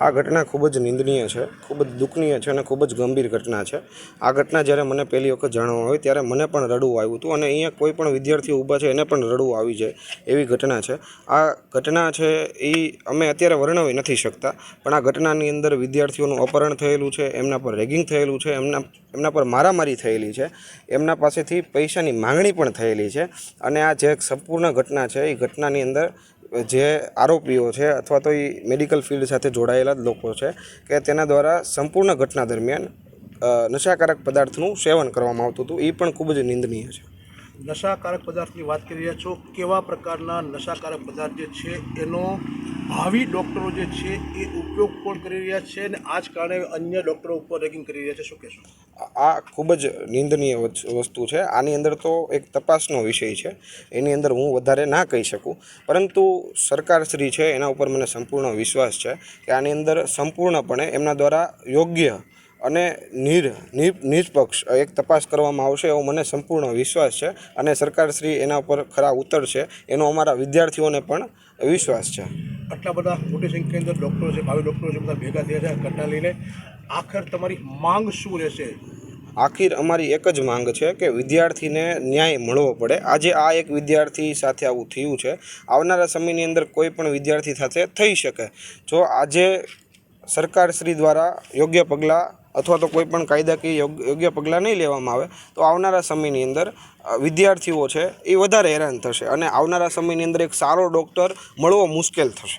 આ ઘટના ખૂબ જ નિંદનીય છે, ખૂબ જ દુઃખનીય છે અને ખૂબ જ ગંભીર ઘટના છે। આ ઘટના જ્યારે મને પહેલી વખત જાણવા આવી ત્યારે મને પણ રડવું આવ્યું હતું અને અહીંયા કોઈ પણ વિદ્યાર્થીઓ ઊભા છે એને પણ રડવું આવી જાય એવી ઘટના છે। આ ઘટના છે એ અમે અત્યારે વર્ણવી નથી શકતા, પણ આ ઘટનાની અંદર વિદ્યાર્થીઓનું અપહરણ થયેલું છે, એમના પર રેગિંગ થયેલું છે, એમના પર મારામારી થયેલી છે, એમના પાસેથી પૈસાની માંગણી પણ થયેલી છે। અને આ જે સંપૂર્ણ ઘટના છે એ ઘટનાની અંદર જે આરોપીઓ છે અથવા તો એ મેડિકલ ફિલ્ડ સાથે જોડાયેલા જ લોકો છે કે તેના દ્વારા સંપૂર્ણ ઘટના દરમિયાન નશાકારક પદાર્થનું સેવન કરવામાં આવતું હતું, એ પણ ખૂબ જ નિંદનીય છે। નશાકારક પદાર્થની વાત કરી રહ્યા છો, કેવા પ્રકારના નશાકારક પદાર્થ જે છે એનો ભાવિ ડૉક્ટરો જે છે એ ઉપયોગ પણ કરી રહ્યા છે અને આ જ કારણે અન્ય ડૉક્ટરો ઉપર રેગિંગ કરી રહ્યા છે, શું કહેશો? આ ખૂબ જ નિંદનીય વસ્તુ છે। આની અંદર તો એક તપાસનો વિષય છે, એની અંદર હું વધારે ના કહી શકું, પરંતુ સરકારશ્રી છે એના ઉપર મને સંપૂર્ણ વિશ્વાસ છે કે આની અંદર સંપૂર્ણપણે એમના દ્વારા યોગ્ય અને નિષ્પક્ષ એક તપાસ કરવામાં આવશે એવો મને સંપૂર્ણ વિશ્વાસ છે અને સરકારશ્રી એના ઉપર ખરા ઉતરશે એનો અમારા વિદ્યાર્થીઓને પણ વિશ્વાસ છે। આટલા બધા મોટી સંખ્યાની અંદર ડૉક્ટરો છે, ભાવિ ડૉક્ટરો છે, બધા ભેગા થયા છે ઘટના લઈને, આખર તમારી માંગ શું રહેશે? આખિર અમારી એક જ માંગ છે કે વિદ્યાર્થીને ન્યાય મળવો પડે। આજે આ એક વિદ્યાર્થી સાથે આવું થયું છે, આવનારા સમયની અંદર કોઈ પણ વિદ્યાર્થી સાથે થઈ શકે। જો આજે સરકારશ્રી દ્વારા યોગ્ય પગલાં અથવા તો કોઈ પણ કાયદાકીય યોગ્ય પગલાં નહીં લેવામાં આવે તો આવનારા સમયની અંદર વિદ્યાર્થીઓ છે એ વધારે હેરાન થશે અને આવનારા સમયની અંદર એક સારો ડૉક્ટર મળવો મુશ્કેલ થશે।